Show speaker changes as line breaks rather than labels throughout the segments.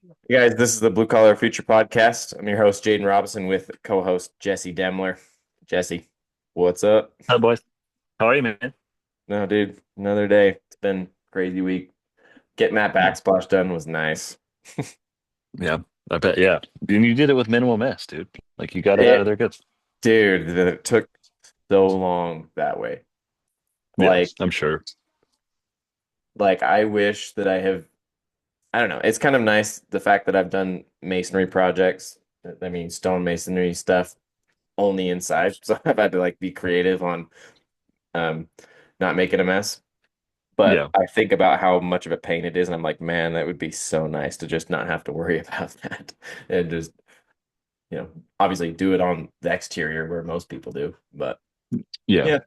Hey guys, this is the Blue Collar Future Podcast. I'm your host, Jaden Robison, with co-host Jesse Demler. Jesse, what's up?
Hi, boys. How are you, man?
No, dude, another day. It's been a crazy week. Getting that
Yeah.
backsplash done was nice.
Yeah, I bet. Yeah. And you did it with minimal mess, dude. Like you got it out of
It,
there good.
dude, it took so long that way.
Yeah,
Like,
I'm sure.
like I wish that I don't know. It's kind of nice the fact that I've done masonry projects. I mean, stone masonry stuff only inside. So I've had to like be creative on um not making a mess. But
Yeah.
I think about how much of a pain it is, and I'm like, man, that would be so nice to just not have to worry about that and just, obviously do it on the exterior where most people do. But
Yeah.
yeah,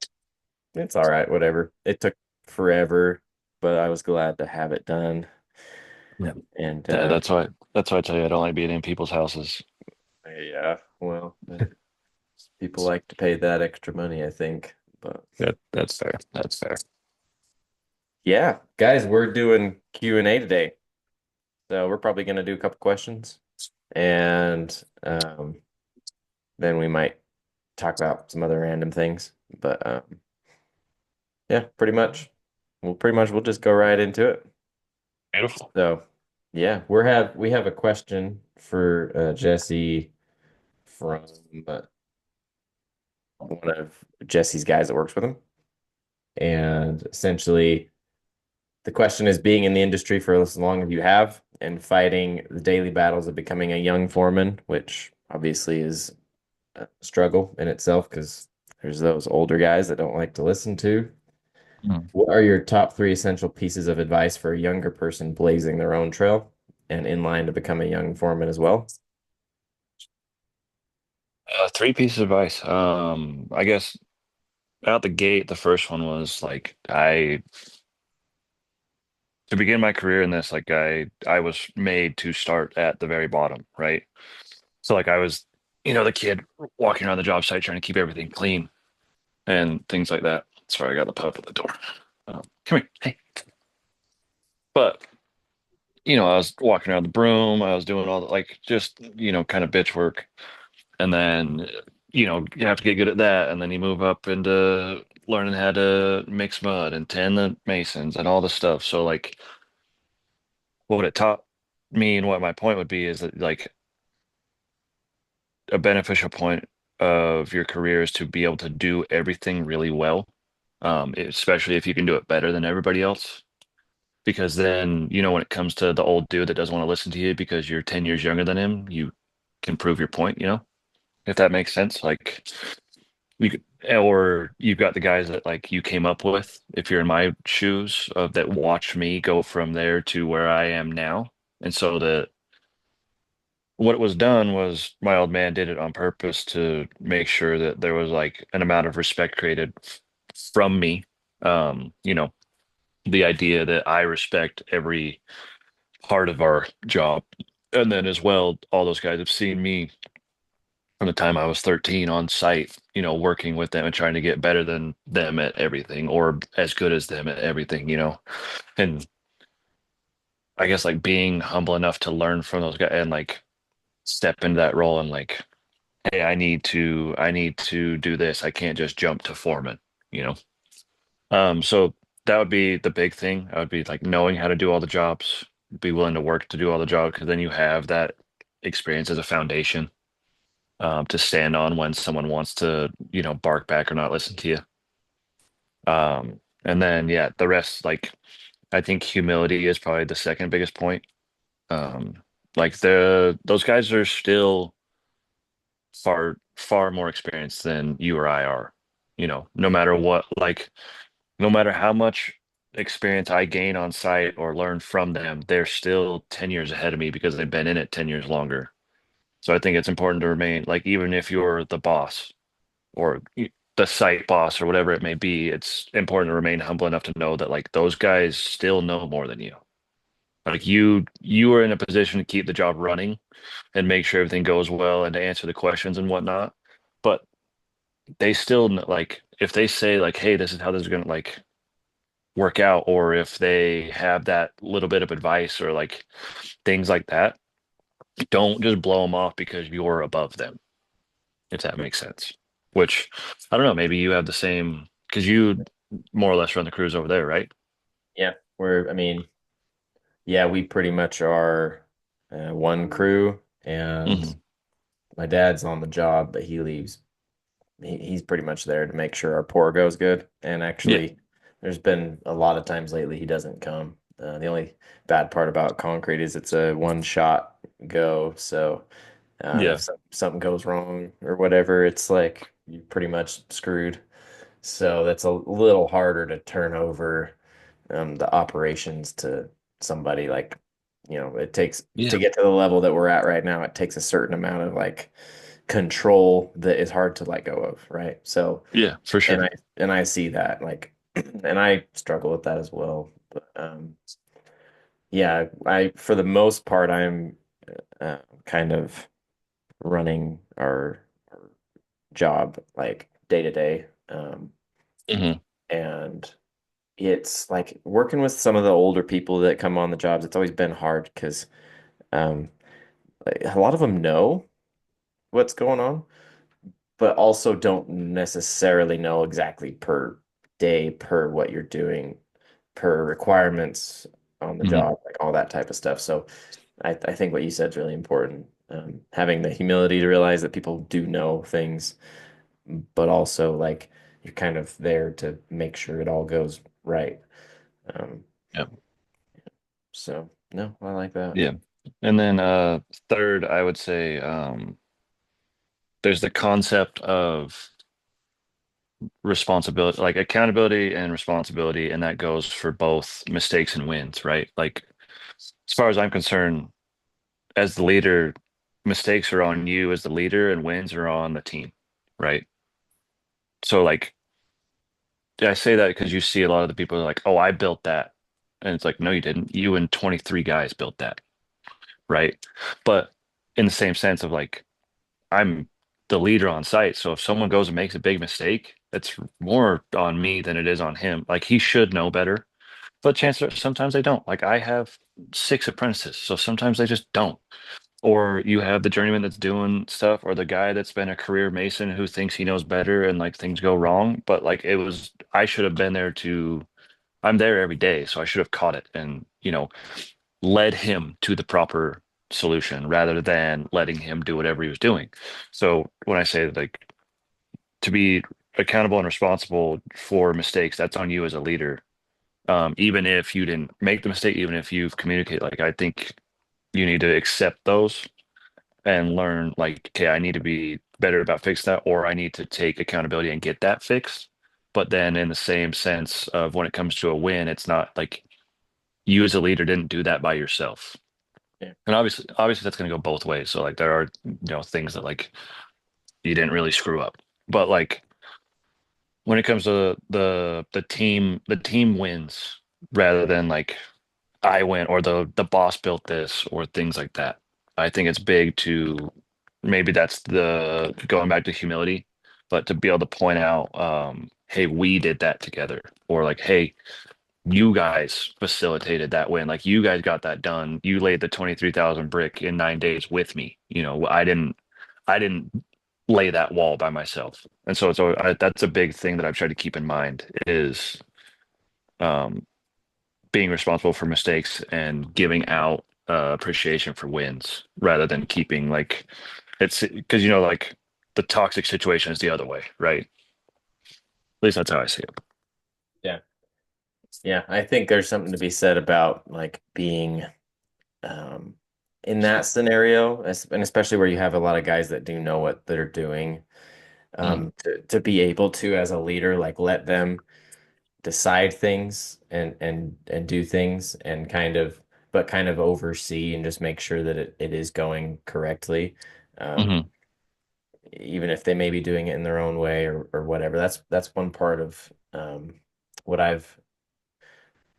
it's all right, whatever. It took forever, but I was glad to have it done.
Yeah.
And
Yeah, that's why I tell you I don't like being in people's houses.
yeah, well, people like to pay that extra money, I think. But
That's fair. That's fair.
yeah, guys, we're doing Q&A today. So we're probably going to do a couple questions and then we might talk about some other random things. But yeah, we'll just go right into it.
Beautiful.
So yeah, we have a question for Jesse from one of Jesse's guys that works with him. And essentially the question is being in the industry for as long as you have and fighting the daily battles of becoming a young foreman, which obviously is a struggle in itself because there's those older guys that don't like to listen to.
Mm.
What are your top three essential pieces of advice for a younger person blazing their own trail and in line to become a young foreman as well?
Three pieces of advice. I guess out the gate, the first one was like I to begin my career in this, like I was made to start at the very bottom, right? So like I was, the kid walking around the job site trying to keep everything clean and things like that. Sorry, I got the pup at the door. Come here. Hey. But, I was walking around the broom. I was doing all the, like, just, kind of bitch work. And then, you have to get good at that. And then you move up into learning how to mix mud and tend the masons and all this stuff. So, like, what it taught me and what my point would be is that, like, a beneficial point of your career is to be able to do everything really well, especially if you can do it better than everybody else. Because then, when it comes to the old dude that doesn't want to listen to you because you're 10 years younger than him, you can prove your point, if that makes sense. Like you could, or you've got the guys that like you came up with, if you're in my shoes, that watch me go from there to where I am now. And so what was done was my old man did it on purpose to make sure that there was like an amount of respect created from me. The idea that I respect every part of our job. And then as well, all those guys have seen me from the time I was 13 on site, working with them and trying to get better than them at everything or as good as them at everything. And I guess like being humble enough to learn from those guys and like step into that role and like, hey, I need to do this. I can't just jump to foreman, you know. So that would be the big thing. I would be like knowing how to do all the jobs, be willing to work to do all the jobs, because then you have that experience as a foundation to stand on when someone wants to, bark back or not listen to you. And then yeah, the rest, like I think humility is probably the second biggest point. Um, like those guys are still far far more experienced than you or I are. No matter what, like no matter how much experience I gain on site or learn from them, they're still 10 years ahead of me because they've been in it 10 years longer. So I think it's important to remain like even if you're the boss or the site boss or whatever it may be, it's important to remain humble enough to know that like those guys still know more than you. Like you are in a position to keep the job running and make sure everything goes well and to answer the questions and whatnot. But they still like if they say like, hey, this is how this is gonna like work out, or if they have that little bit of advice or like things like that, Don't just blow them off because you're above them, if that makes sense. Which I don't know, maybe you have the same because you more or less run the crews over there, right?
Yeah, I mean, yeah, we pretty much are one crew, and
Hmm.
my dad's on the job, but he leaves. He's pretty much there to make sure our pour goes good. And
Yeah,
actually, there's been a lot of times lately he doesn't come. The only bad part about concrete is it's a one shot go. So if
yeah,
something goes wrong or whatever, it's like you're pretty much screwed. So that's a little harder to turn over the operations to somebody like, it takes to
yeah,
get to the level that we're at right now, it takes a certain amount of like control that is hard to let go of, right? So,
yeah, for
and
sure.
I see that like, and I struggle with that as well. But yeah, I for the most part, I'm kind of running our job like day to day.
Hmm.
And it's like working with some of the older people that come on the jobs. It's always been hard because um, like, a lot of them know what's going on, but also don't necessarily know exactly per day, per what you're doing, per requirements on the
Hmm.
job, like all that type of stuff. So I think what you said is really important. Having the humility to realize that people do know things, but also like you're kind of there to make sure it all goes right. Um,
Yeah,
so no, I like that.
yeah. And then third, I would say there's the concept of responsibility, like accountability and responsibility, and that goes for both mistakes and wins, right? Like as far as I'm concerned, as the leader, mistakes are on you as the leader and wins are on the team, right? So like I say that because you see a lot of the people are like, "Oh, I built that." And it's like, "No, you didn't. You and 23 guys built that." Right? But in the same sense of like I'm the leader on site, so if someone goes and makes a big mistake, it's more on me than it is on him. Like he should know better. But chances are sometimes they don't. Like I have 6 apprentices, so sometimes they just don't. Or you have the journeyman that's doing stuff, or the guy that's been a career mason who thinks he knows better and like things go wrong. But like it was, I should have been there to, I'm there every day, so I should have caught it and, led him to the proper solution rather than letting him do whatever he was doing. So when I say like to be accountable and responsible for mistakes, that's on you as a leader. Even if you didn't make the mistake, even if you've communicated, like I think you need to accept those and learn like, okay, I need to be better about fixing that, or I need to take accountability and get that fixed. But then in the same sense of when it comes to a win, it's not like you as a leader didn't do that by yourself.
Yeah.
And obviously that's going to go both ways. So like there are, things that like you didn't really screw up. But like when it comes to the team wins rather than like I went or the boss built this or things like that. I think it's big to maybe that's the going back to humility, but to be able to point out, hey, we did that together, or like, hey, you guys facilitated that win, like you guys got that done. You laid the 23,000 brick in 9 days with me. I didn't lay that wall by myself, and so that's a big thing that I've tried to keep in mind is. Um, being responsible for mistakes and giving out appreciation for wins rather than keeping like it's because like the toxic situation is the other way, right? At least that's how I see it.
Yeah. Yeah. I think there's something to be said about like being um, in that scenario, and especially where you have a lot of guys that do know what they're doing,
Mhm.
to be able to, as a leader, like let them decide things and do things and kind of oversee and just make sure that it is going correctly. Um,
Mhm.
even if they may be doing it in their own way or whatever. That's one part of what I've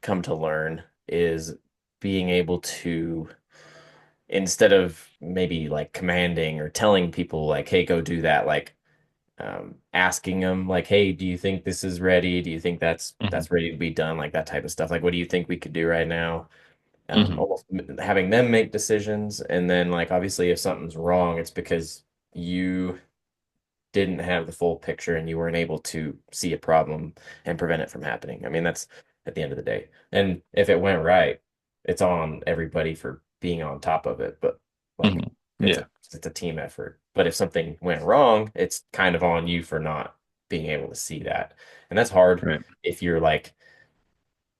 come to learn is being able to, instead of maybe like commanding or telling people like, hey, go do that, like asking them like, hey, do you think this is ready? Do you think that's
Mhm.
ready to be done? Like that type of stuff. Like, what do you think we could do right now?
Hmm.
almost having them make decisions. And then, like, obviously, if something's wrong, it's because you didn't have the full picture and you weren't able to see a problem and prevent it from happening. I mean, that's at the end of the day. And if it went right, it's on everybody for being on top of it. But like,
Hmm.
it's
Yeah.
a team effort. But if something went wrong, it's kind of on you for not being able to see that. And that's hard
Right.
if you're like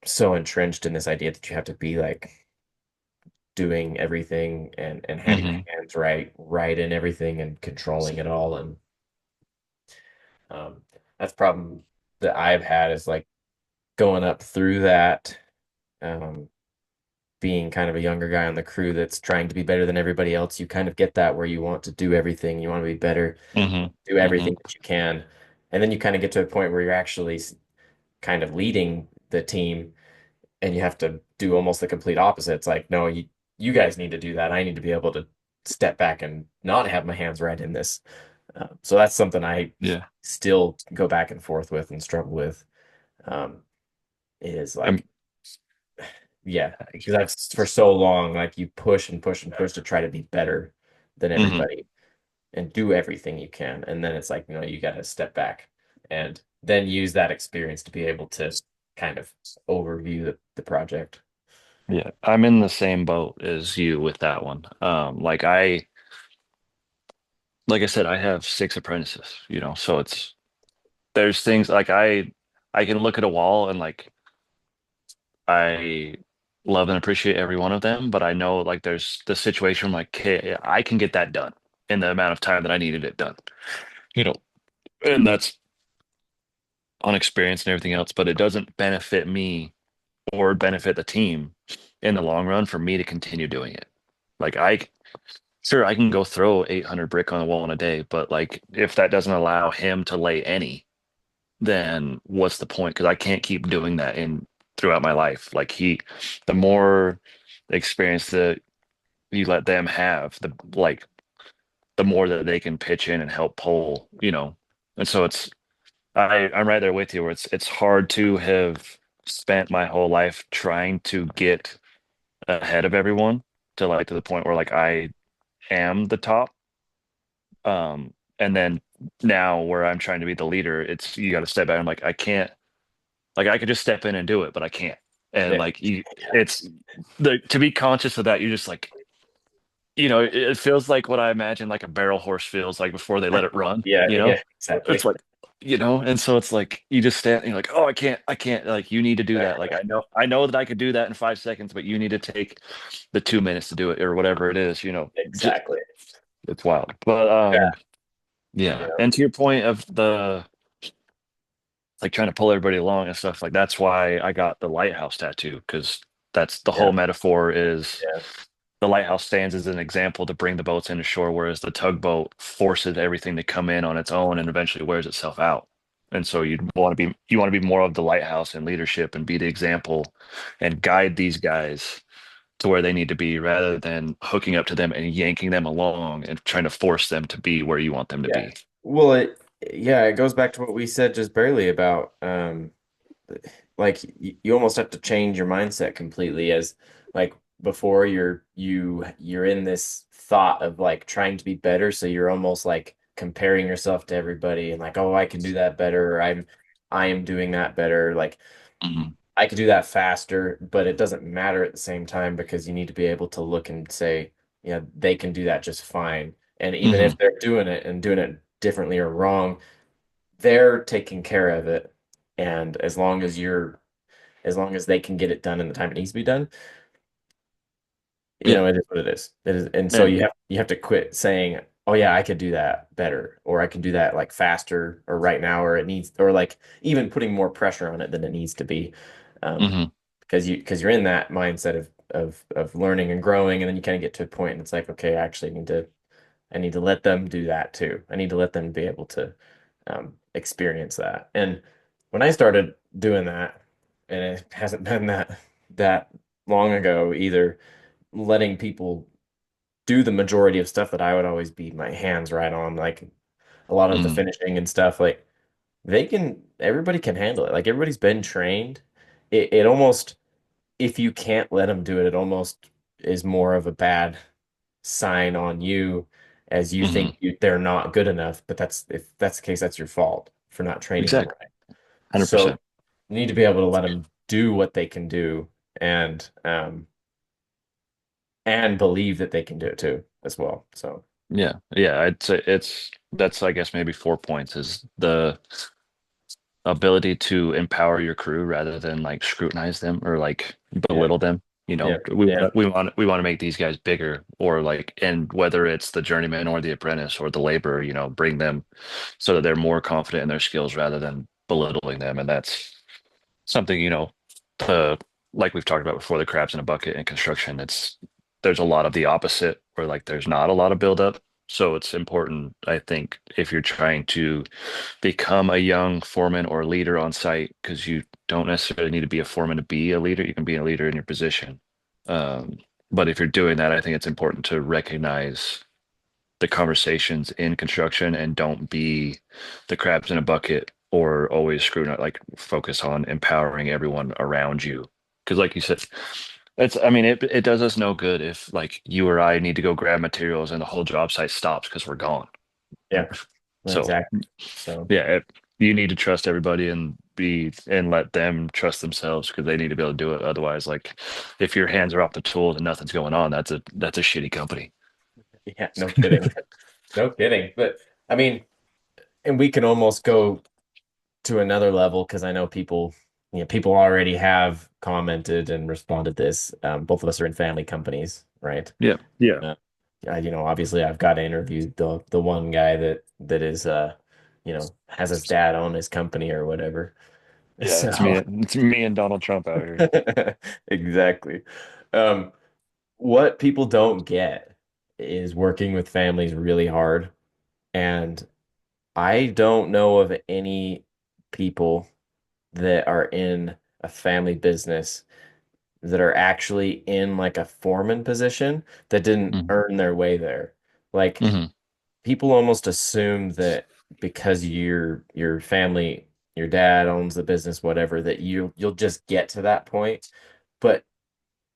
so entrenched in this idea that you have to be like doing everything and have your
Hmm.
hands right in everything and controlling it all. And um, that's a problem that I've had is like going up through that, um, being kind of a younger guy on the crew that's trying to be better than everybody else. You kind of get that where you want to do everything, you want to be better,
Hmm.
do
Hmm.
everything that you can. And then you kind of get to a point where you're actually kind of leading the team and you have to do almost the complete opposite. It's like, no, you guys need to do that. I need to be able to step back and not have my hands right in this. So that's something I
Yeah.
still go back and forth with and struggle with. Um, is
Um,
like, yeah, because I've for so long, like you push and push and push to try to be better than
mhm.
everybody and do everything you can. And then it's like, you got to step back and then use that experience to be able to kind of overview the project.
Yeah. I'm in the same boat as you with that one. Like I said, I have six apprentices, so there's things like I can look at a wall and like I love and appreciate every one of them, but I know like there's the situation like, hey, I can get that done in the amount of time that I needed it done, you know, and that's on experience and everything else, but it doesn't benefit me or benefit the team in the long run for me to continue doing it. Like sure, I can go throw 800 brick on the wall in a day, but like if that doesn't allow him to lay any, then what's the point? Because I can't keep doing that in throughout my life. The more experience that you let them have, the more that they can pitch in and help pull. And so I'm right there with you where it's hard to have spent my whole life trying to get ahead of everyone to the point where like I am the top. And then now where I'm trying to be the leader, it's you got to step back. I'm like, I can't, like, I could just step in and do it, but I can't. And
Yeah,
like,
yeah,
it's to be conscious of that, you're just like, it feels like what I imagine like a barrel horse feels like before they let it run,
yeah, yeah,
it's
exactly.
like, and so it's like, you just stand, and you're like, oh, I can't, like, you need to do that. Like,
Exactly.
I know that I could do that in 5 seconds, but you need to take the 2 minutes to do it or whatever it is,
Exactly.
it's wild. But,
Yeah,
yeah.
yeah,
And to your point of the like trying to pull everybody along and stuff, like that's why I got the lighthouse tattoo, because that's the
yeah,
whole metaphor is
yeah,
the lighthouse stands as an example to bring the boats into shore, whereas the tugboat forces everything to come in on its own and eventually wears itself out. And so you want to be more of the lighthouse and leadership and be the example and guide these guys to where they need to be rather than hooking up to them and yanking them along and trying to force them to be where you want them to
yeah.
be.
Well, yeah, it goes back to what we said just barely about, like you almost have to change your mindset completely as like before you're in this thought of like trying to be better, so you're almost like comparing yourself to everybody and like, oh, I can do that better, or I am doing that better, like
Mhm.
I could do that faster, but it doesn't matter at the same time because you need to be able to look and say, yeah, they can do that just fine. And even if
Mhm.
they're doing it and doing it differently or wrong, they're taking care of it. And as long as they can get it done in the time it needs to be done,
Yeah.
it is what it is. It is, and so
And
you have to quit saying, "Oh yeah, I could do that better," or "I can do that like faster," or "right now," or "it needs," or like even putting more pressure on it than it needs to be, um,
mhm.
because you're in that mindset of learning and growing, and then you kind of get to a point, and it's like, okay, I actually I need to let them do that too. I need to let them be able to experience that. And when I started doing that, and it hasn't been that long ago either, letting people do the majority of stuff that I would always be my hands right on, like a lot of the
Mhm.
finishing and stuff, like everybody can handle it. Like everybody's been trained. It almost if you can't let them do it, it almost is more of a bad sign on you as you
Hmm.
think they're not good enough. But that's if that's the case, that's your fault for not training them
Exactly.
right. So
100%.
you need to be able to let them do what they can do and believe that they can do it too as well. So
Yeah. Yeah. I'd say that's, I guess, maybe 4 points is the ability to empower your crew rather than like scrutinize them or like
yeah,
belittle them. You
yeah,
know, we
yeah,
want we want to make these guys bigger, or like, and whether it's the journeyman or the apprentice or the laborer, bring them so that they're more confident in their skills rather than belittling them. And that's something, the like we've talked about before, the crabs in a bucket in construction. There's a lot of the opposite where like there's not a lot of buildup. So it's important, I think, if you're trying to become a young foreman or leader on site, because you don't necessarily need to be a foreman to be a leader. You can be a leader in your position. Um, but if you're doing that, I think it's important to recognize the conversations in construction and don't be the crabs in a bucket or always screwing up, like focus on empowering everyone around you. Because like you said, I mean, it does us no good if like you or I need to go grab materials and the whole job site stops because we're gone.
yeah,
So
exactly. So
yeah, you need to trust everybody and let them trust themselves because they need to be able to do it. Otherwise, like if your hands are off the tools and nothing's going on, that's a shitty company.
yeah, no kidding. No kidding. But I mean, and we can almost go to another level because I know people already have commented and responded to this. Both of us are in family companies, right?
Yeah, yeah,
Uh, obviously I've got to interview the one guy that is has his dad own his company or whatever.
yeah. It's me.
So
It's me and Donald Trump out here.
exactly. Um, what people don't get is working with families really hard. And I don't know of any people that are in a family business that are actually in like a foreman position that didn't
Hmm.
earn their way there. Like
Hmm.
people almost assume that because your family, your dad owns the business, whatever, that you'll just get to that point. But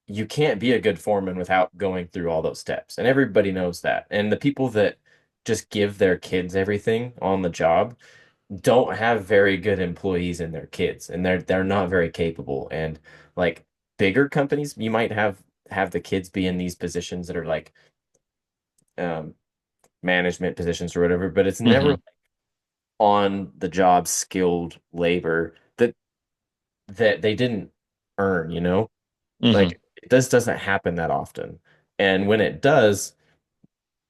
you can't be a good foreman without going through all those steps. And everybody knows that. And the people that just give their kids everything on the job don't have very good employees in their kids and they're not very capable. And like bigger companies, you might have the kids be in these positions that are like um management positions or whatever, but it's never
Hmm.
on the job skilled labor that they didn't earn, you know?
Hmm.
Like this doesn't happen that often. And when it does,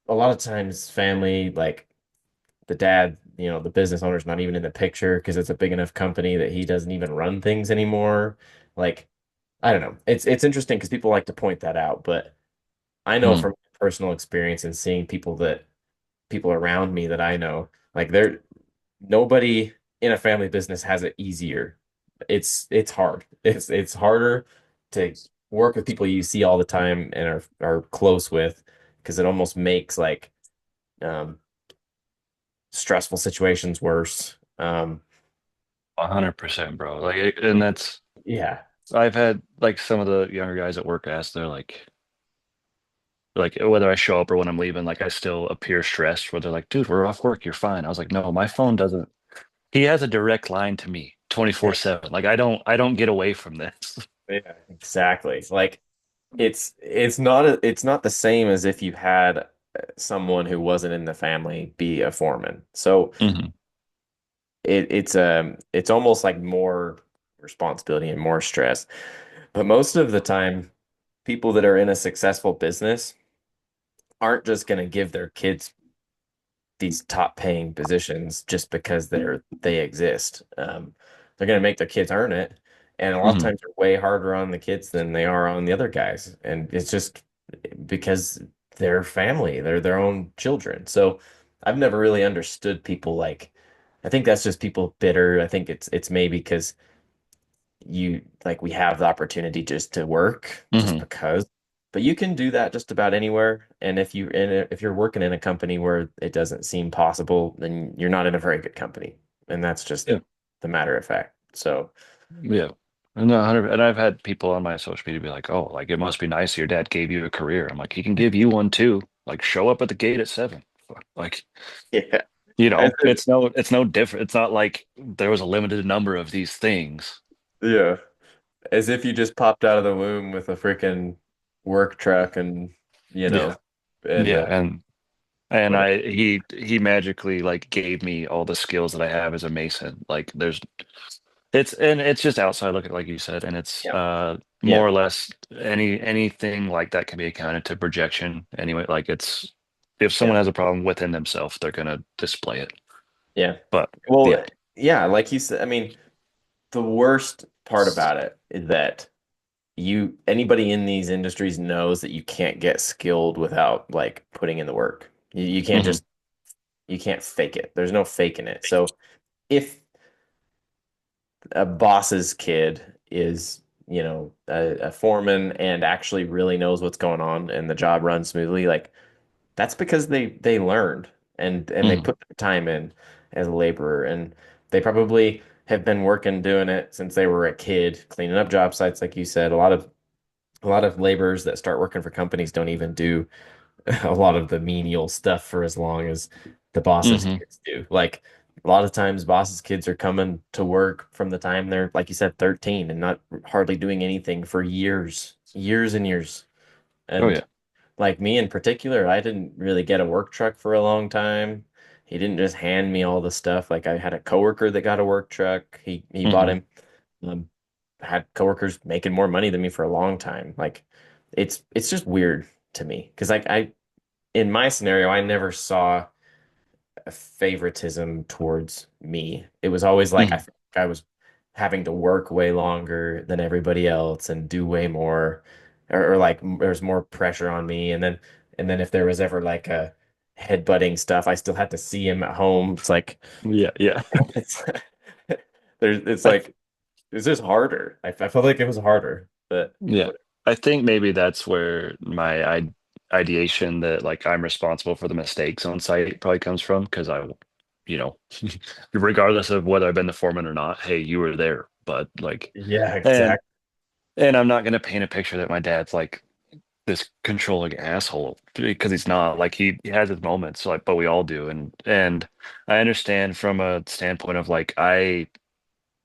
a lot of times family, like the dad, the business owner's not even in the picture because it's a big enough company that he doesn't even run things anymore. Like, I don't know. It's interesting because people like to point that out, but I know
Hmm.
from personal experience and seeing people around me that I know, like they're nobody in a family business has it easier. It's hard. It's harder to work with people you see all the time and are close with because it almost makes like um stressful situations worse.
100%, bro. And that's
Yeah.
I've had like some of the younger guys at work ask, they're like whether I show up or when I'm leaving, like I still appear stressed. Where they're like, "Dude, we're off work. You're fine." I was like, "No, my phone doesn't." He has a direct line to me,
Yeah,
24/7. Like I don't get away from this.
yeah, exactly. Like it's not the same as if you had someone who wasn't in the family be a foreman. So
Hmm.
it's almost like more responsibility and more stress. But most of the time, people that are in a successful business aren't just going to give their kids these top paying positions just because they exist. They're going to make their kids earn it, and a lot of
Hmm.
times they're way harder on the kids than they are on the other guys, and it's just because they're family, they're their own children. So I've never really understood people like. I think that's just people bitter. I think it's maybe because we have the opportunity just to work just
Hmm.
because. But you can do that just about anywhere. And if you're working in a company where it doesn't seem possible, then you're not in a very good company. And that's just
Yeah.
the matter of fact. So
Yeah. No, 100, and I've had people on my social media be like, "Oh, like it must be nice your dad gave you a career." I'm like, "He can give you one too. Like, show up at the gate at 7. Like,
Yeah. As
it's no different. It's not like there was a limited number of these things."
yeah. As if you just popped out of the womb with a freaking work truck and, you
Yeah,
know, and
yeah, and
whatever.
he magically like gave me all the skills that I have as a mason. Like, it's just outside looking, like you said, and it's
Yeah. Yeah.
more or less anything like that can be accounted to projection anyway. Like, it's if
Yeah.
someone has a problem within themselves, they're gonna display it.
Yeah.
But yeah.
Well, yeah, like you said, I mean, the worst part about it is that anybody in these industries knows that you can't get skilled without like putting in the work. You can't
Hmm.
just you can't fake it. There's no faking it. So if a boss's kid is, a foreman and actually really knows what's going on and the job runs smoothly, like that's because they learned and they
Hmm.
put the time in as a laborer, and they probably have been working doing it since they were a kid, cleaning up job sites, like you said. A lot of laborers that start working for companies don't even do a lot of the menial stuff for as long as the boss's
Hmm.
kids do. Like a lot of times, boss's kids are coming to work from the time they're, like you said, 13 and not hardly doing anything for years, years and years.
Oh
And
yeah.
like me in particular, I didn't really get a work truck for a long time. He didn't just hand me all the stuff. Like I had a coworker that got a work truck. He bought
Hmm.
him. Um, had coworkers making more money than me for a long time. Like it's just weird to me because like I in my scenario, I never saw a favoritism towards me. It was always like I
Hmm.
think I was having to work way longer than everybody else and do way more, or like there's more pressure on me. And then if there was ever like a headbutting stuff, I still had to see him at home. It's like
Yeah, yeah.
it's it's
I
like it's just harder. I felt like it was harder, but
Yeah.
whatever.
I think maybe that's where my ideation that like I'm responsible for the mistakes on site probably comes from, because you know, regardless of whether I've been the foreman or not, hey, you were there. But like,
Yeah,
and
exactly.
I'm not going to paint a picture that my dad's like this controlling asshole, because he's not. Like, he has his moments, like, but we all do. And I understand from a standpoint of like, I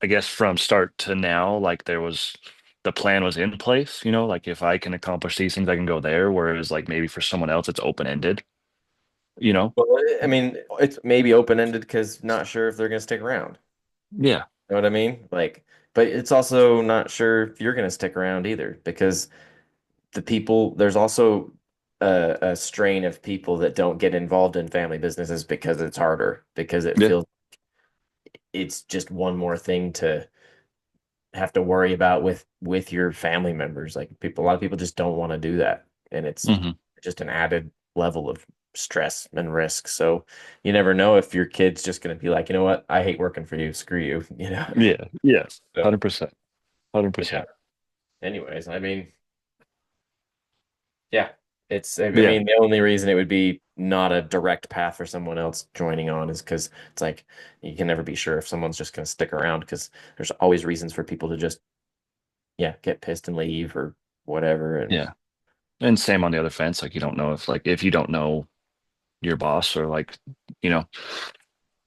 guess from start to now, like the plan was in place, like if I can accomplish these things, I can go there. Whereas like maybe for someone else, it's open-ended, you know?
Well, I mean, it's maybe open-ended because not sure if they're going to stick around.
Yeah.
Know what I mean? Like, but it's also not sure if you're going to stick around either because there's also a strain of people that don't get involved in family businesses because it's harder, because it
Yeah.
feels it's just one more thing to have to worry about with your family members. Like a lot of people just don't want to do that, and it's
Hmm.
just an added level of stress and risk. So you never know if your kid's just going to be like, you know what, I hate working for you, screw you, you know.
Yeah. Yes.
So
100%.
yeah.
100%.
Anyways, I mean, yeah, I
Yeah.
mean, the only reason it would be not a direct path for someone else joining on is because it's like you can never be sure if someone's just going to stick around because there's always reasons for people to just, yeah, get pissed and leave or whatever. And
Yeah. And same on the other fence. Like, you don't know if you don't know your boss, or like, you know,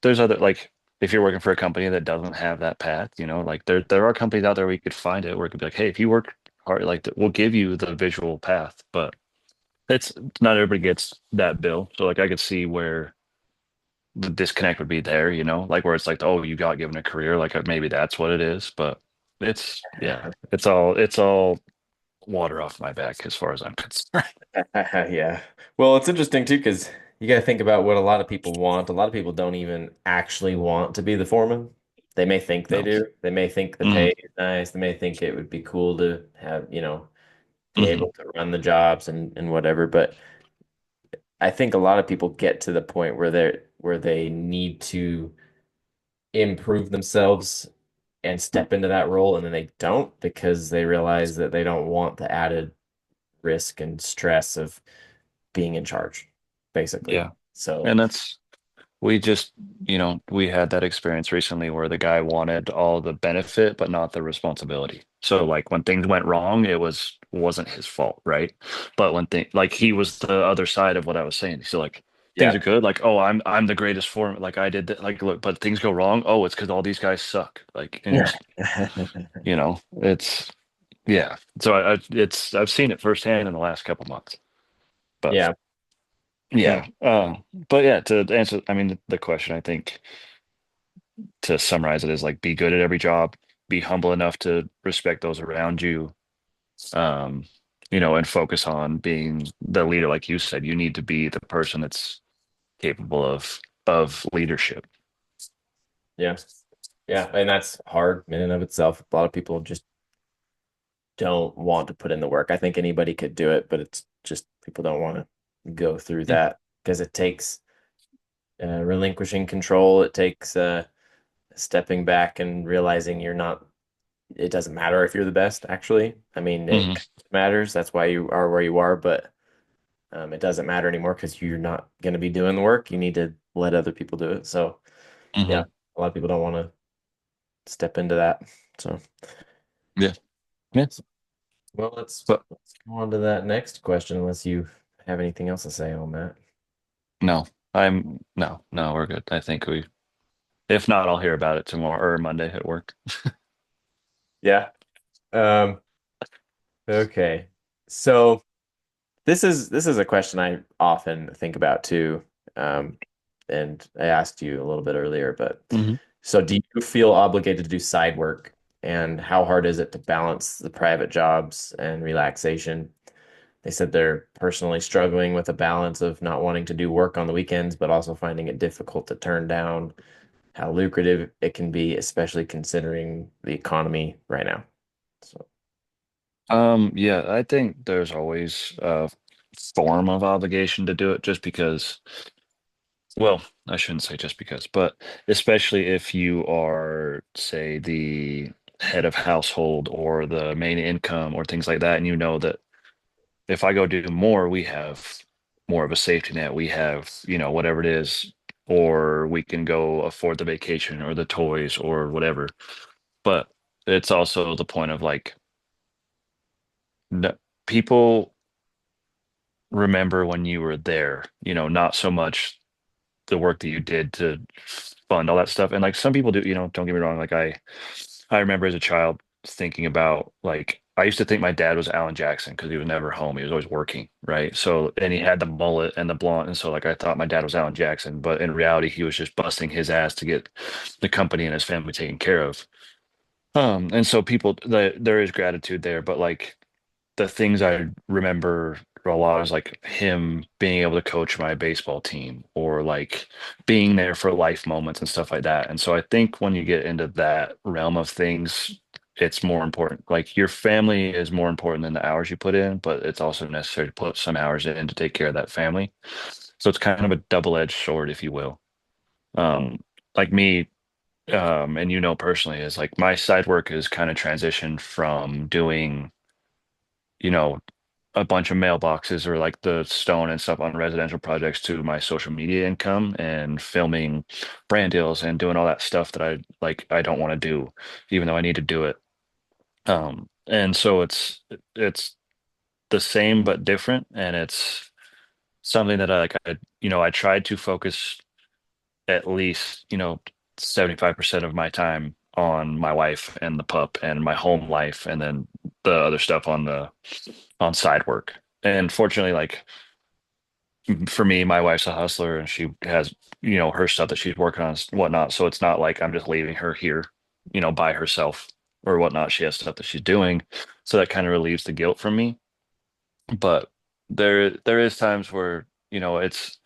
there's other, like, if you're working for a company that doesn't have that path, like there are companies out there where you could find it, where it could be like, hey, if you work hard, like, we'll give you the visual path. But it's not everybody gets that bill. So like, I could see where the disconnect would be there, like where it's like, oh, you got given a career, like maybe that's what it is. But yeah, it's all water off my back as far as I'm concerned.
yeah. Well, it's interesting too because you got to think about what a lot of people want. A lot of people don't even actually want to be the foreman. They may think they
No.
do. They may think the
Hmm.
pay is nice. They may think it would be cool to have, be
Hmm.
able to run the jobs and whatever. But I think a lot of people get to the point where they need to improve themselves and step into that role, and then they don't because they realize that they don't want the added risk and stress of being in charge, basically.
Yeah.
So,
And that's We just, we had that experience recently where the guy wanted all the benefit but not the responsibility. So like when things went wrong, wasn't his fault, right? But when things like he was the other side of what I was saying. So like things
Yeah.
are good, like, oh, I'm the greatest foreman, like I did that, like look, but things go wrong. Oh, it's because all these guys suck. Like, and
Yeah.
it's it's yeah. So I've seen it firsthand in the last couple months. But
Yeah. Hmm.
yeah, but yeah, to answer, I mean, the question, I think to summarize it is like be good at every job, be humble enough to respect those around you, um, and focus on being the leader. Like you said, you need to be the person that's capable of leadership.
Yeah. Yeah. And that's hard in and of itself. A lot of people just don't want to put in the work. I think anybody could do it, but it's just people don't want to go through
Yeah.
that because it takes relinquishing control. It takes stepping back and realizing you're not, it doesn't matter if you're the best, actually. I mean, it
Hmm.
matters. That's why you are where you are, but it doesn't matter anymore because you're not going to be doing the work. You need to let other people do it. So, yeah,
Hmm.
a lot of people don't want to step into that. So,
Yeah. Yeah.
so well, let's
But
go on to that next question, unless you have anything else to say on that.
no, no, we're good. I think if not, I'll hear about it tomorrow or Monday at work.
Yeah. Um, okay. So this is a question I often think about too. Um, and I asked you a little bit earlier, but
Hmm.
so do you feel obligated to do side work? And how hard is it to balance the private jobs and relaxation? They said they're personally struggling with a balance of not wanting to do work on the weekends, but also finding it difficult to turn down how lucrative it can be, especially considering the economy right now. So,
Yeah, I think there's always a form of obligation to do it just because, well, I shouldn't say just because, but especially if you are, say, the head of household or the main income or things like that, and you know that if I go do more, we have more of a safety net. We have, whatever it is, or we can go afford the vacation or the toys or whatever. But it's also the point of like, people remember when you were there, not so much the work that you did to fund all that stuff. And like some people do, don't get me wrong, like I remember as a child thinking about like I used to think my dad was Alan Jackson because he was never home. He was always working, right? So and he had the mullet and the blonde, and so like I thought my dad was Alan Jackson, but in reality he was just busting his ass to get the company and his family taken care of. And so there is gratitude there, but like the things I remember a lot is like him being able to coach my baseball team or like being there for life moments and stuff like that. And so I think when you get into that realm of things, it's more important. Like your family is more important than the hours you put in, but it's also necessary to put some hours in to take care of that family. So it's kind of a double-edged sword, if you will. Um, like me, and personally, is like my side work is kind of transitioned from doing, you know, a bunch of mailboxes or like the stone and stuff on residential projects to my social media income and filming brand deals and doing all that stuff that I don't want to do, even though I need to do it. And so it's the same but different, and it's something that I tried to focus at least, 75% of my time on my wife and the pup and my home life, and then the other stuff on side work. And fortunately, like for me, my wife's a hustler and she has, her stuff that she's working on and whatnot. So it's not like I'm just leaving her here, by herself or whatnot. She has stuff that she's doing. So that kind of relieves the guilt from me. But there is times where, it's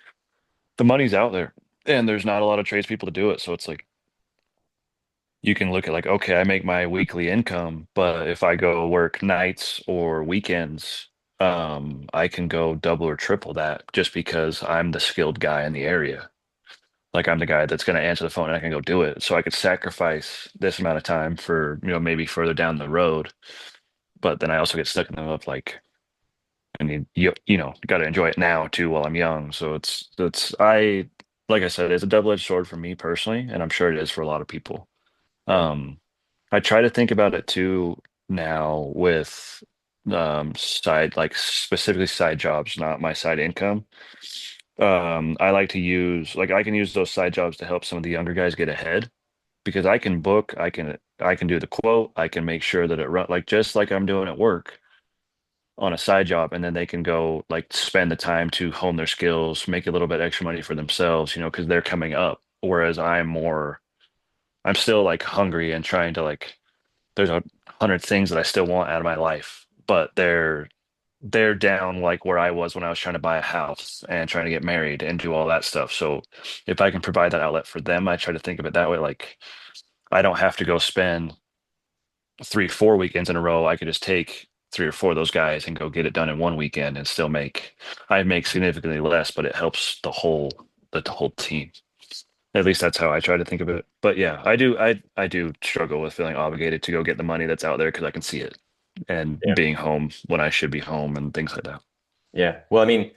the money's out there and there's not a lot of tradespeople to do it. So it's like you can look at like, okay, I make my weekly income, but if I go work nights or weekends, I can go double or triple that just because I'm the skilled guy in the area. Like I'm the guy that's going to answer the phone and I can go do it. So I could sacrifice this amount of time for, maybe further down the road. But then I also get stuck in the of like, I mean, got to enjoy it now too while I'm young. So it's I like I said, it's a double-edged sword for me personally, and I'm sure it is for a lot of people.
Yeah.
Um, I try to think about it too now with side like specifically side jobs, not my side income. I like to use like I can use those side jobs to help some of the younger guys get ahead because I can book, I can do the quote, I can make sure that it run like just like I'm doing at work on a side job, and then they can go like spend the time to hone their skills, make a little bit extra money for themselves, because they're coming up. Whereas I'm still like hungry and trying to like there's 100 things that I still want out of my life, but they're down like where I was when I was trying to buy a house and trying to get married and do all that stuff. So if I can provide that outlet for them, I try to think of it that way. Like I don't have to go spend 3, 4 weekends in a row. I could just take 3 or 4 of those guys and go get it done in one weekend and still I make significantly less, but it helps the whole team. At least that's how I try to think of it. But yeah, I do struggle with feeling obligated to go get the money that's out there because I can see it and
Yeah.
being home when I should be home and things like that.
Yeah. Well, I mean,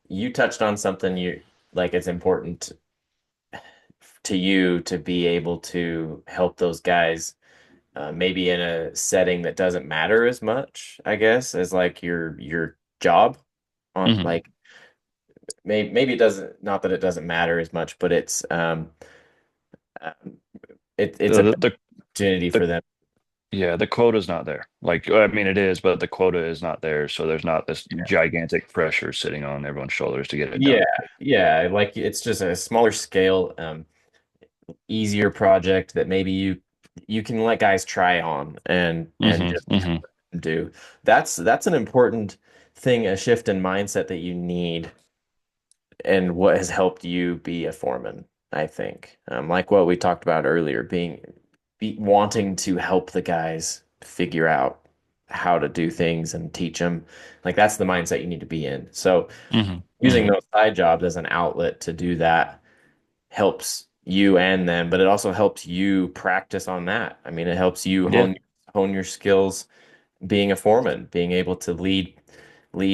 you touched on something you like it's important to you to be able to help those guys maybe in a setting that doesn't matter as much, I guess, as like your job on
Hmm.
like maybe it doesn't not that it doesn't matter as much, but um it's a
The,
better
the
opportunity
the
for them.
yeah, the quota's not there. Like I mean it is, but the quota is not there, so there's not this gigantic pressure sitting on everyone's shoulders to get it
Yeah,
done.
yeah, like it's just a smaller scale, easier project that maybe you can let guys try on and
Hmm.
just
Hmm.
do. That's an important thing, a shift in mindset that you need and what has helped you be a foreman, I think. Like what we talked about earlier, wanting to help the guys figure out how to do things and teach them. Like that's the mindset you need to be in. So
Hmm.
using
Hmm.
those side jobs as an outlet to do that helps you and them, but it also helps you practice on that. I mean, it helps you
Yeah,
hone your skills being a foreman, being able to lead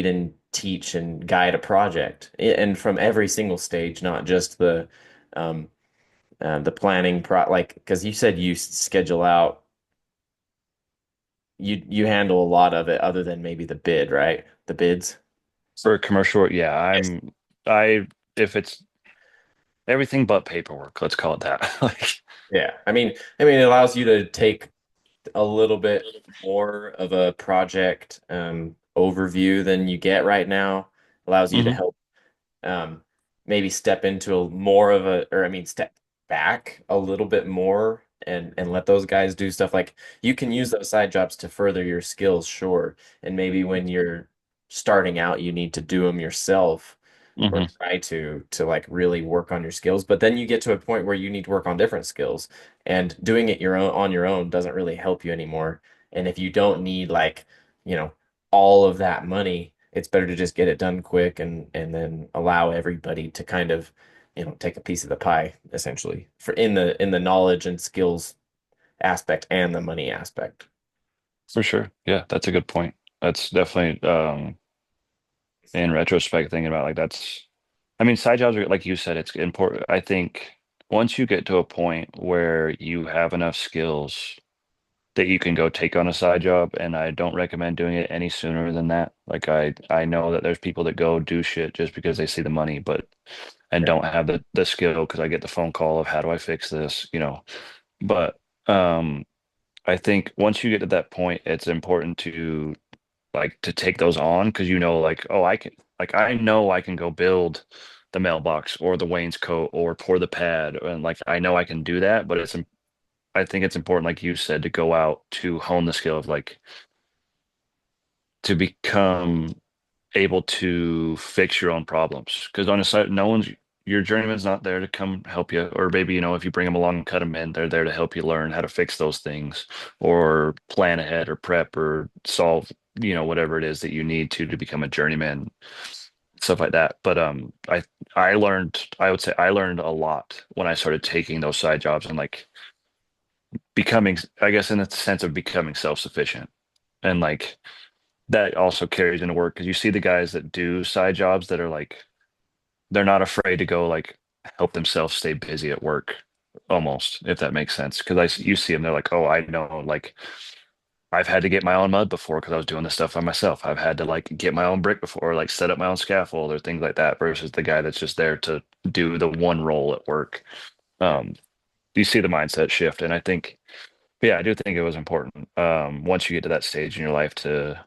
and teach and guide a project, and from every single stage, not just um, the planning like because you said you schedule out, you handle a lot of it other than maybe the bid, right? The bids.
for a commercial, yeah,
Yes.
I if it's everything but paperwork, let's call it that. Like,
Yeah. I mean, it allows you to take a little bit more of a project overview than you get right now. Allows you to
hmm.
help maybe step into a more of a, or I mean, step back a little bit more and let those guys do stuff. Like you can use those side jobs to further your skills, sure. And maybe when you're starting out, you need to do them yourself or
Hmm.
try to like really work on your skills. But then you get to a point where you need to work on different skills, and doing it your own doesn't really help you anymore. And if you don't need like, you know, all of that money, it's better to just get it done quick and then allow everybody to kind of, take a piece of the pie essentially for in the knowledge and skills aspect and the money aspect.
For sure. Yeah, that's a good point. That's definitely in retrospect thinking about like I mean side jobs are like you said, it's important. I think once you get to a point where you have enough skills that you can go take on a side job, and I don't recommend doing it any sooner than that. Like I know that there's people that go do shit just because they see the money, but and
Yeah.
don't have the skill because I get the phone call of how do I fix this. But um I think once you get to that point, it's important to like to take those on because like, oh, I know I can go build the mailbox or the wainscot or pour the pad, and like I know I can do that, but I think it's important, like you said, to go out to hone the skill of like to become able to fix your own problems. Because on a side, no one's your journeyman's not there to come help you, or maybe if you bring them along and cut them in, they're there to help you learn how to fix those things, or plan ahead, or prep, or solve whatever it is that you need to become a journeyman, stuff like that. But I would say I learned a lot when I started taking those side jobs and like becoming, I guess, in the sense of becoming self-sufficient. And like that also carries into work because you see the guys that do side jobs that are like they're not afraid to go like help themselves stay busy at work, almost, if that makes sense. Because you see them, they're like, oh, I know, like I've had to get my own mud before because I was doing this stuff by myself. I've had to like get my own brick before, like set up my own scaffold or things like that, versus the guy that's just there to do the one role at work.
Yeah.
Um, you see the mindset shift, and I think, yeah, I do think it was important. Once you get to that stage in your life to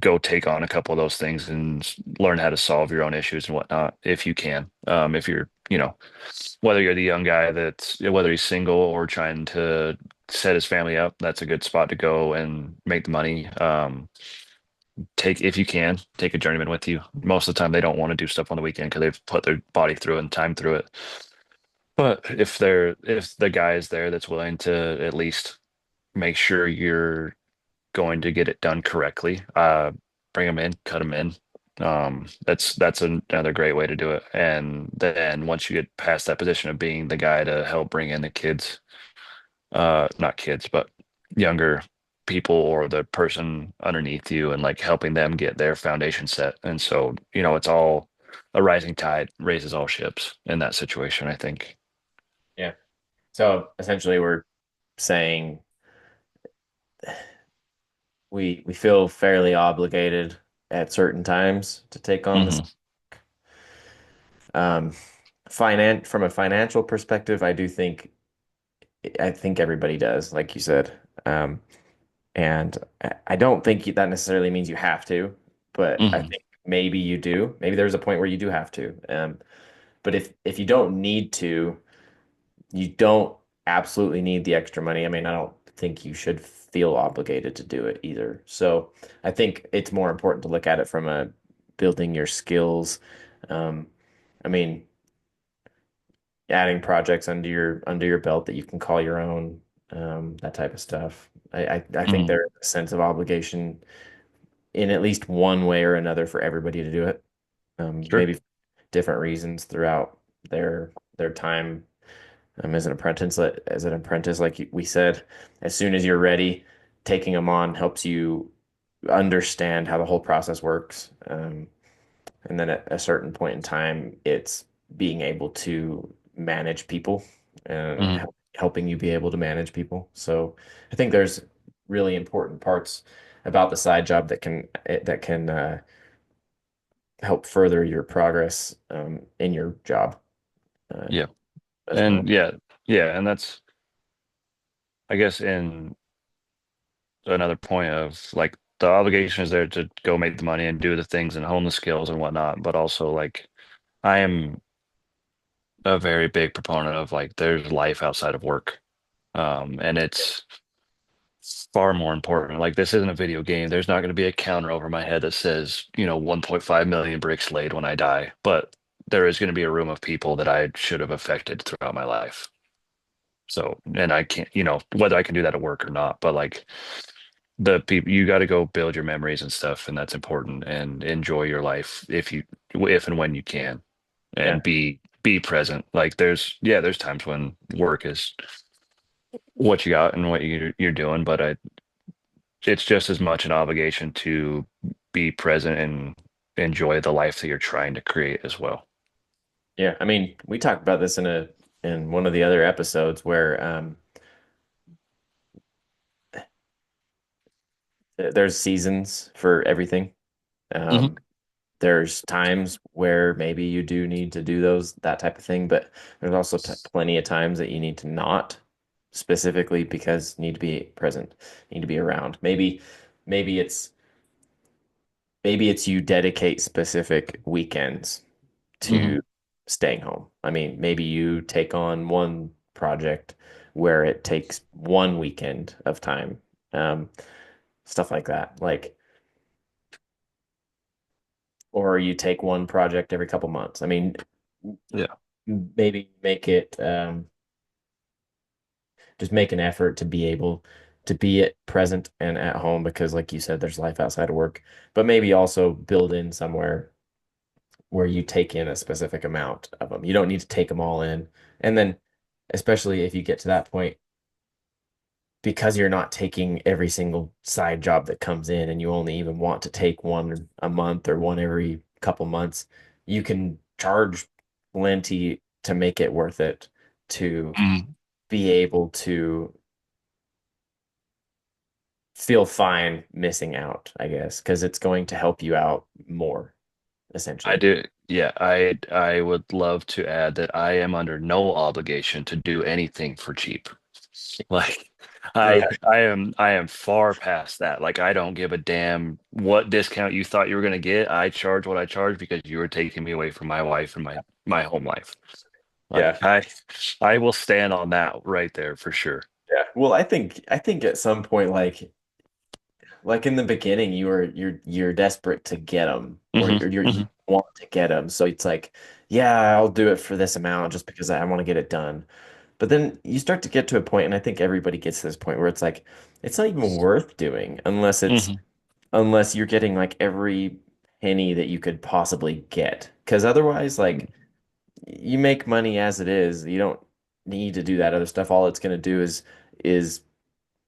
go take on a couple of those things and learn how to solve your own issues and whatnot, if you can. If you're, whether you're the young guy that's whether he's single or trying to set his family up, that's a good spot to go and make the money. Take if you can take a journeyman with you. Most of the time, they don't want to do stuff on the weekend because they've put their body through it and time through it. But if the guy is there that's willing to at least make sure you're going to get it done correctly, bring them in, cut them in. That's another great way to do it. And then once you get past that position of being the guy to help bring in the kids, not kids, but younger people or the person underneath you and like helping them get their foundation set. And so, it's all a rising tide raises all ships in that situation, I think.
Yeah. So essentially, we're saying we feel fairly obligated at certain times to take on this.
Hmm.
Um, from a financial perspective, I think everybody does, like you said. Um, and I don't think that necessarily means you have to, but I
Hmm.
think maybe you do. Maybe there's a point where you do have to. But if you don't need to, you don't absolutely need the extra money. I mean, I don't think you should feel obligated to do it either. So I think it's more important to look at it from a building your skills. Um, I mean, adding projects under your belt that you can call your own, that type of stuff. I think
Hmm.
there's a sense of obligation in at least one way or another for everybody to do it.
Sure.
Maybe different reasons throughout their time, as an apprentice, like we said. As soon as you're ready, taking them on helps you understand how the whole process works. And then at a certain point in time, it's being able to manage people and
Hmm.
helping you be able to manage people. So I think there's really important parts about the side job that can help further your progress in your job uh,
Yeah.
as
And
well.
yeah, and that's, I guess, in another point of like the obligation is there to go make the money and do the things and hone the skills and whatnot, but also like I am a very big proponent of like there's life outside of work. And it's far more important. Like this isn't a video game. There's not going to be a counter over my head that says, 1.5 million bricks laid when I die, but there is going to be a room of people that I should have affected throughout my life. So, and I can't, whether I can do that at work or not, but like the people, you got to go build your memories and stuff, and that's important. And enjoy your life if and when you can,
Yeah,
and be present. Like there's times when work is what you got and what you're doing, but it's just as much an obligation to be present and enjoy the life that you're trying to create as well.
yeah. I mean, we talked about this in one of the other episodes where there's seasons for everything.
Hmm.
Um, there's times where maybe you do need to do that type of thing, but there's also plenty of times that you need to not, specifically because you need to be present, you need to be around. Maybe it's maybe it's you dedicate specific weekends
Hmm.
to staying home. I mean, maybe you take on one project where it takes one weekend of time, um, stuff like that. Or you take one project every couple months. I mean,
Yeah.
maybe just make an effort to be able to be at present and at home because, like you said, there's life outside of work. But maybe also build in somewhere where you take in a specific amount of them. You don't need to take them all in. And then, especially if you get to that point, because you're not taking every single side job that comes in and you only even want to take one a month or one every couple months, you can charge plenty to make it worth it to
Mhm.
be able to feel fine missing out, I guess, because it's going to help you out more,
I
essentially.
do. Yeah, I would love to add that I am under no obligation to do anything for cheap. Like
Yeah.
I am far past that. Like I don't give a damn what discount you thought you were gonna get. I charge what I charge because you were taking me away from my wife and my home life.
Yeah.
Like I will stand on that right there for sure.
Yeah. Well, I think at some point, like in the beginning, you're desperate to get them, or
Hmm.
you
Hmm.
want to get them. So it's like, yeah, I'll do it for this amount just because I want to get it done. But then you start to get to a point, and I think everybody gets to this point where it's like it's not even worth doing
Hmm.
unless you're getting like every penny that you could possibly get. Because otherwise, like you make money as it is. You don't need to do that other stuff. All it's going to do is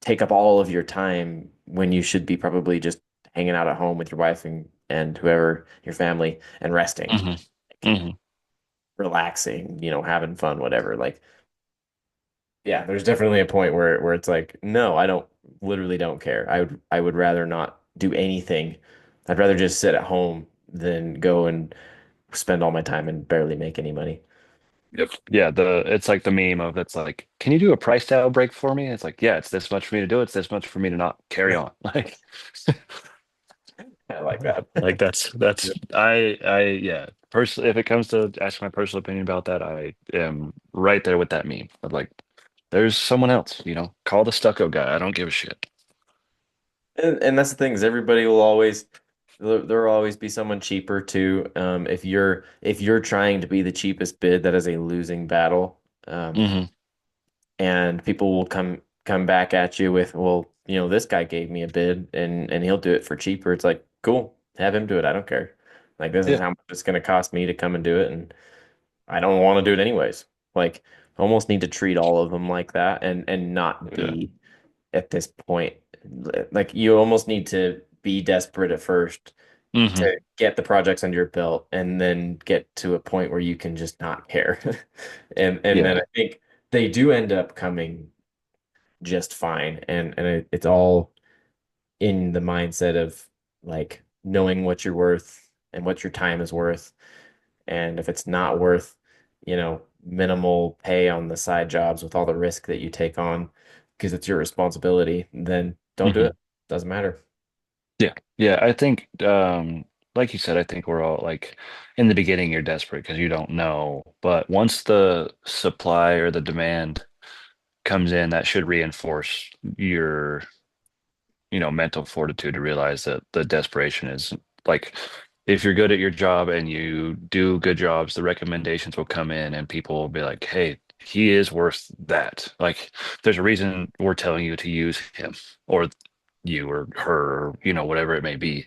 take up all of your time when you should be probably just hanging out at home with your wife and whoever your family and resting,
Hmm. Hmm.
relaxing, having fun, whatever. Like, yeah, there's definitely a point where it's like, no, I don't literally don't care. I would rather not do anything. I'd rather just sit at home than go and spend all my time and barely make any money.
Yep. Yeah, it's like the meme of it's like, can you do a price tag break for me? It's like, yeah, it's this much for me to do it. It's this much for me to not carry on. Like,
I like that.
like that's
Yep.
I yeah. Personally, if it comes to asking my personal opinion about that, I am right there with that meme. But like, there's someone else, call the stucco guy. I don't give a shit.
And that's the thing is everybody will always there'll always be someone cheaper too. If you're trying to be the cheapest bid, that is a losing battle.
Hmm.
And people will come back at you with, well, this guy gave me a bid and he'll do it for cheaper. It's like, cool, have him do it. I don't care. Like this is
Yeah.
how much it's going to cost me to come and do it, and I don't want to do it anyways. Like, almost need to treat all of them like that and not
Yeah.
be at this point. Like you almost need to be desperate at first
Hmm.
to get the projects under your belt and then get to a point where you can just not care. And then
Yeah.
I think they do end up coming just fine. And it's all in the mindset of like knowing what you're worth and what your time is worth. And if it's not worth, minimal pay on the side jobs with all the risk that you take on because it's your responsibility, then don't do
Hmm.
it. Doesn't matter.
Yeah. Yeah. I think, like you said, I think we're all like in the beginning, you're desperate because you don't know. But once the supply or the demand comes in, that should reinforce your, mental fortitude to realize that the desperation is like, if you're good at your job and you do good jobs, the recommendations will come in and people will be like, hey, he is worth that. Like, there's a reason we're telling you to use him or you or her, or, whatever it may be.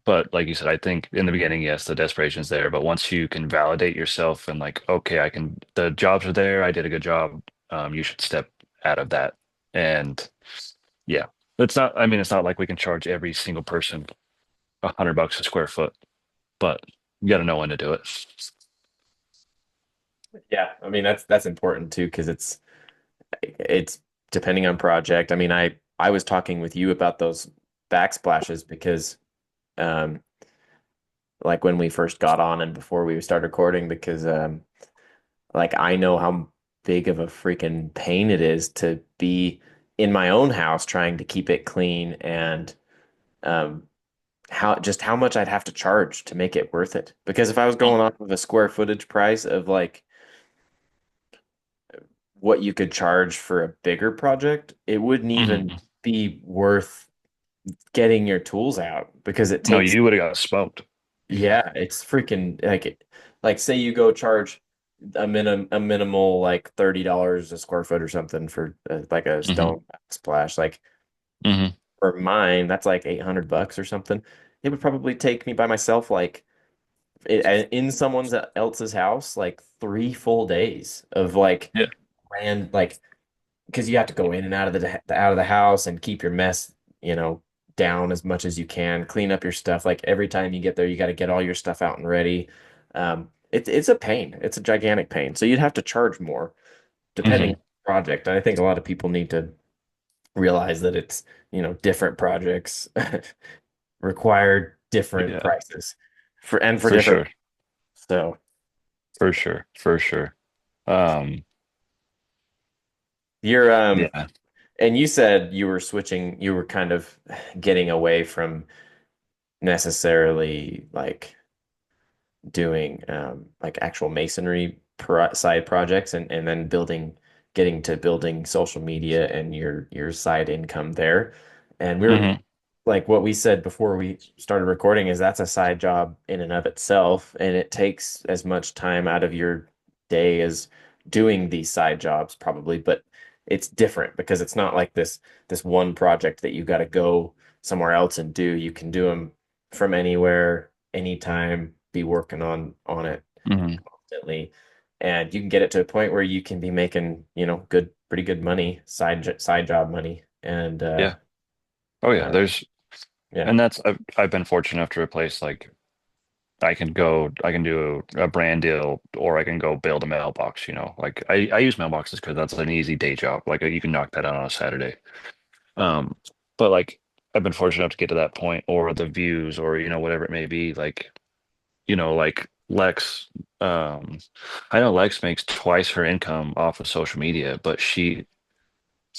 But like you said, I think in the beginning, yes, the desperation's there, but once you can validate yourself and like, okay, the jobs are there, I did a good job, you should step out of that. And yeah, it's not like we can charge every single person $100 a square foot, but you got to know when to do it.
Yeah, I mean that's important too because it's depending on project. I mean, I was talking with you about those backsplashes because um like when we first got on and before we started recording because like I know how big of a freaking pain it is to be in my own house trying to keep it clean and um how much I'd have to charge to make it worth it. Because if I was going off of a square footage price of like what you could charge for a bigger project, it wouldn't even
Mhm.
be worth getting your tools out because it
No,
takes,
you would have got smoked.
yeah, it's freaking like say you go charge a minimal like $30 a square foot or something for like a
Hmm.
stone splash. Like
Hmm.
for mine, that's like $800 or something. It would probably take me by myself like in someone else's house like 3 full days of like
Yeah.
like because you have to go in and out of the house and keep your mess, you know, down as much as you can, clean up your stuff. Like every time you get there, you got to get all your stuff out and ready. it's a pain. It's a gigantic pain. So you'd have to charge more depending on
Hmm.
the project. And I think a lot of people need to realize that it's, different projects require different
Yeah,
prices for
for
different.
sure.
So
For sure. For sure. Um,
you're
yeah.
and you said you were kind of getting away from necessarily like doing like actual masonry side projects and then getting to building social media and your side income there. And we're
Hmm.
like what we said before we started recording is that's a side job in and of itself, and it takes as much time out of your day as doing these side jobs probably, but it's different because it's not like this one project that you got to go somewhere else and do. You can do them from anywhere, anytime, be working on it
Hmm.
constantly, and you can get it to a point where you can be making, pretty good money, side job money, and
Yeah. Oh yeah.
uh,
There's,
yeah,
and that's I've been fortunate enough to replace like I can do a brand deal or I can go build a mailbox, you know. Like I use mailboxes because that's an easy day job. Like you can knock that out on a Saturday. Um, but like I've been fortunate enough to get to that point or the views or whatever it may be. Like, like Lex, um, I know Lex makes twice her income off of social media, but she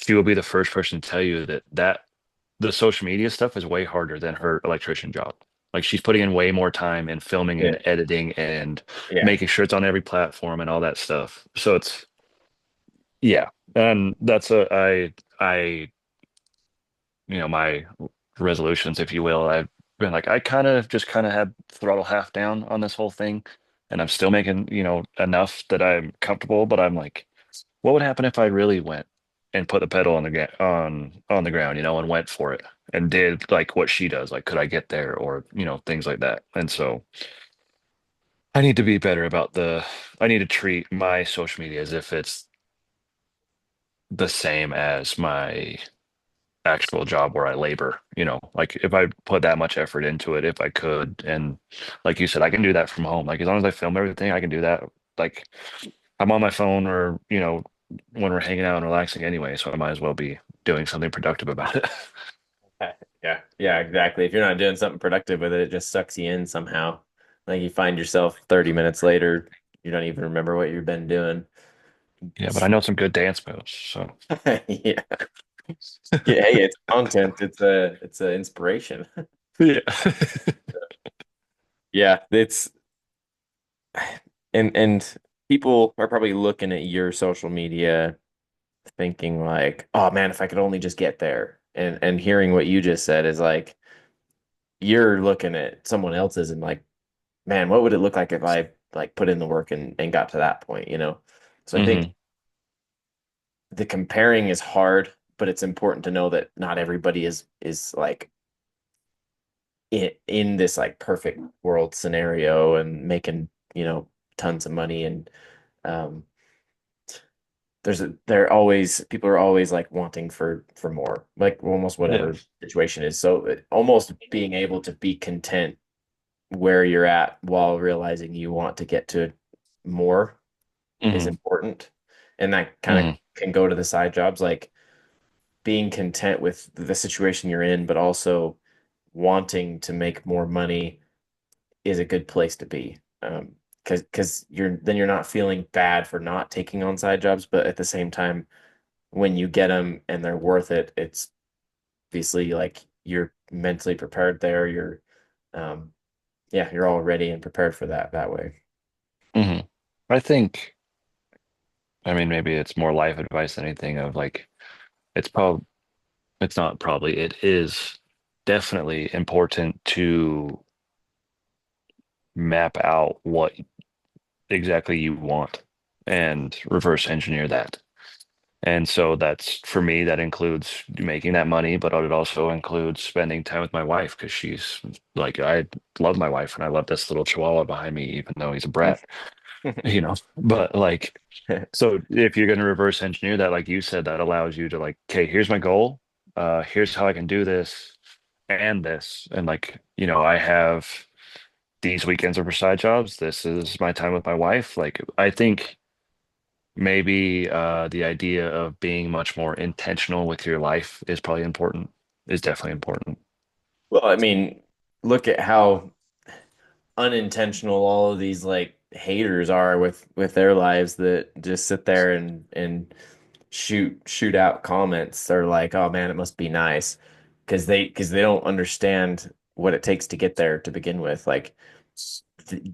will be the first person to tell you that the social media stuff is way harder than her electrician job. Like she's putting in way more time in filming
yeah,
and editing and
yeah.
making sure it's on every platform and all that stuff. So it's yeah. And that's my resolutions, if you will. I've been like I kind of had throttle half down on this whole thing and I'm still making, enough that I'm comfortable, but I'm like what would happen if I really went and put the pedal on on the ground, and went for it and did like what she does? Like, could I get there, or things like that? And so I need to be better about I need to treat my social media as if it's the same as my actual job where I labor. Like if I put that much effort into it, if I could, and like you said, I can do that from home. Like as long as I film everything, I can do that. Like I'm on my phone or, when we're hanging out and relaxing anyway, so I might as well be doing something productive about it.
Yeah, yeah, exactly. If you're not doing something productive with it, it just sucks you in somehow. Like you find yourself 30 minutes later, you don't even remember what you've been doing.
Yeah, but I know some good dance moves, so
Yeah. Yeah, hey, it's content. It's a inspiration.
yeah.
Yeah, it's and people are probably looking at your social media thinking like, "Oh man, if I could only just get there." And hearing what you just said is like you're looking at someone else's and like, "Man, what would it look like if I like put in the work and got to that point?" So I think
Hmm.
the comparing is hard, but it's important to know that not everybody is like in this like perfect world scenario and making, tons of money and um they're always people are always like wanting for more, like almost
Yeah.
whatever situation is. So almost being able to be content where you're at while realizing you want to get to more is
Hmm.
important. And that kind of
Hmm.
can go to the side jobs, like being content with the situation you're in, but also wanting to make more money is a good place to be. Because you're not feeling bad for not taking on side jobs, but at the same time, when you get them and they're worth it, it's obviously like you're mentally prepared there. Um, yeah, you're all ready and prepared for that way.
Hmm. I think, I mean, maybe it's more life advice than anything of like, it's not probably, it is definitely important to map out what exactly you want and reverse engineer that. And so that's for me, that includes making that money, but it also includes spending time with my wife because she's like, I love my wife and I love this little chihuahua behind me, even though he's a brat, But like, so if you're going to reverse engineer that, like you said, that allows you to like, okay, here's my goal. Here's how I can do this and this. And like, I have these weekends are for side jobs. This is my time with my wife. Like, I think maybe the idea of being much more intentional with your life is probably important, is definitely important.
Well, I mean, look at how unintentional all of these like haters are with their lives that just sit there and shoot out comments. They're like, "Oh man, it must be nice," because they don't understand what it takes to get there to begin with. Like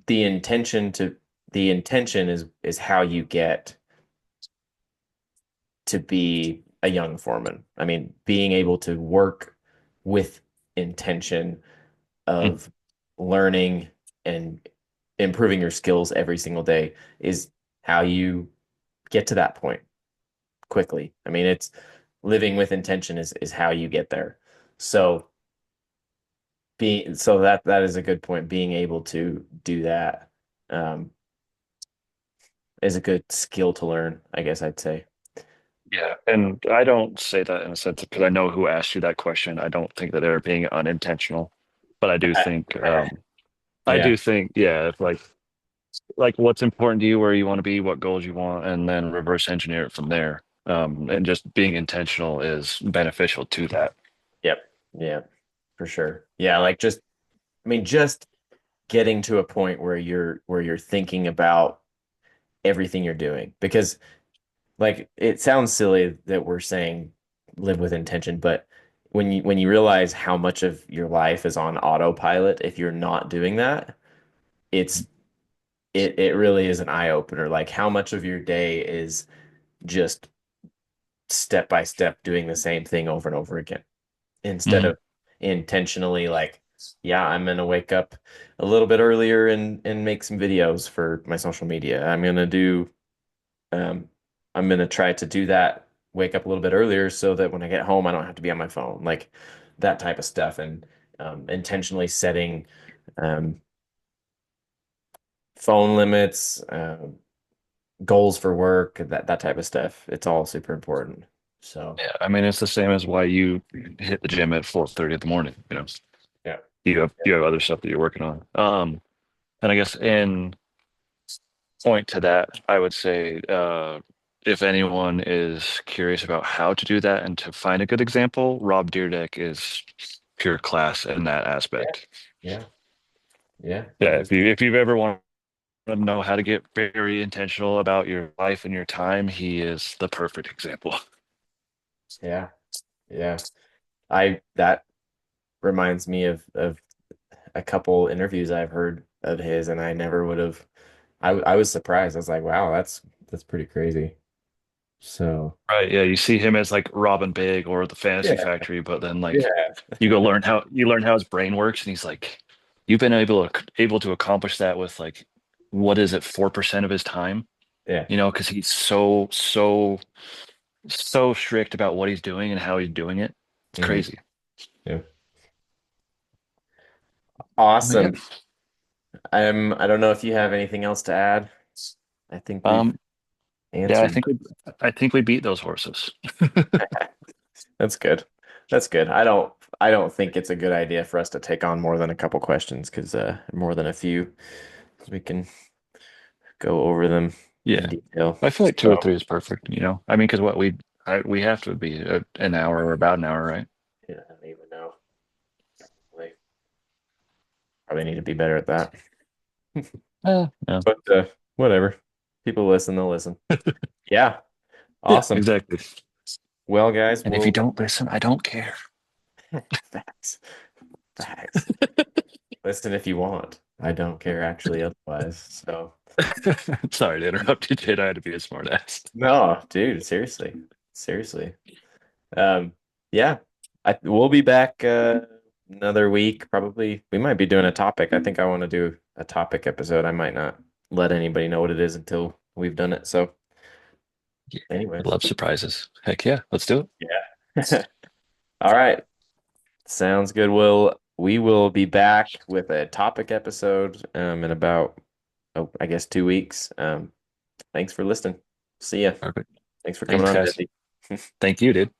the intention to the intention is how you get to be a young foreman. I mean, being able to work with intention
Mm.
of learning and improving your skills every single day is how you get to that point quickly. I mean, it's living with intention is how you get there. So that is a good point. Being able to do that um, is a good skill to learn, I guess I'd say.
Yeah, and I don't say that in a sense because I know who asked you that question. I don't think that they're being unintentional, but I
Yeah.
do think, yeah, if like what's important to you, where you want to be, what goals you want, and then reverse engineer it from there. And just being intentional is beneficial to that.
Yep. Yeah, for sure. Yeah, like just I mean just getting to a point where you're thinking about everything you're doing because like it sounds silly that we're saying live with intention, but when you realize how much of your life is on autopilot if you're not doing that, it's it really is an eye opener. Like how much of your day is just step by step doing the same thing over and over again instead
Hmm.
of intentionally like, yeah, I'm gonna wake up a little bit earlier and make some videos for my social media. Um, I'm gonna try to do that, wake up a little bit earlier so that when I get home, I don't have to be on my phone, like that type of stuff, and intentionally setting um, phone limits, goals for work, that type of stuff. It's all super important. So
Yeah, I mean it's the same as why you hit the gym at 4:30 in the morning.
yeah,
You have other stuff that you're working on. And I guess in point to that, I would say if anyone is curious about how to do that and to find a good example, Rob Dyrdek is pure class in that
yeah,
aspect.
yeah, yeah,
Yeah, if you've ever wanted to know how to get very intentional about your life and your time, he is the perfect example.
yeah, yeah. I that reminds me of a couple interviews I've heard of his, and I never would have. I was surprised. I was like, wow, that's pretty crazy. So
Right, yeah, you see him as like Robin Big or the Fantasy
yeah,
Factory, but then like
yeah,
you learn how his brain works, and he's like, you've been able to accomplish that with like what is it, 4% of his time?
yeah.
Because he's so strict about what he's doing and how he's doing it. It's
Hmm.
crazy.
Yeah.
But yeah.
Awesome. I don't know if you have anything else to add. I think we've
Um, yeah, I
answered.
think we beat those horses.
That's good. That's good. I don't think it's a good idea for us to take on more than a couple questions because more than a few 'cause we can go over them in
Yeah.
detail.
I feel like two or
So
three is perfect. I mean, because we have to be an hour or about an hour, right?
yeah, I don't even know. Like, probably need to be better at that.
Yeah.
But whatever. People listen, they'll listen. Yeah,
Yeah,
awesome.
exactly.
Well, guys,
And if you
we'll
don't listen, I don't care.
facts. Facts. Listen if you want. I don't care actually otherwise. So
Sorry to interrupt you, Jade. I had to be a smart ass.
no, dude, seriously. Seriously. Um, yeah. We'll be back another week probably. We might be doing a topic. I think I want to do a topic episode. I might not let anybody know what it is until we've done it. So
Yeah, I
anyways.
love surprises. Heck yeah, let's do it.
Yeah. All right. Sounds good. We will be back with a topic episode in about, oh, I guess 2 weeks. Thanks for listening. See ya.
Perfect.
Thanks for coming
Thanks,
on,
guys.
Jesse.
Thank you, dude.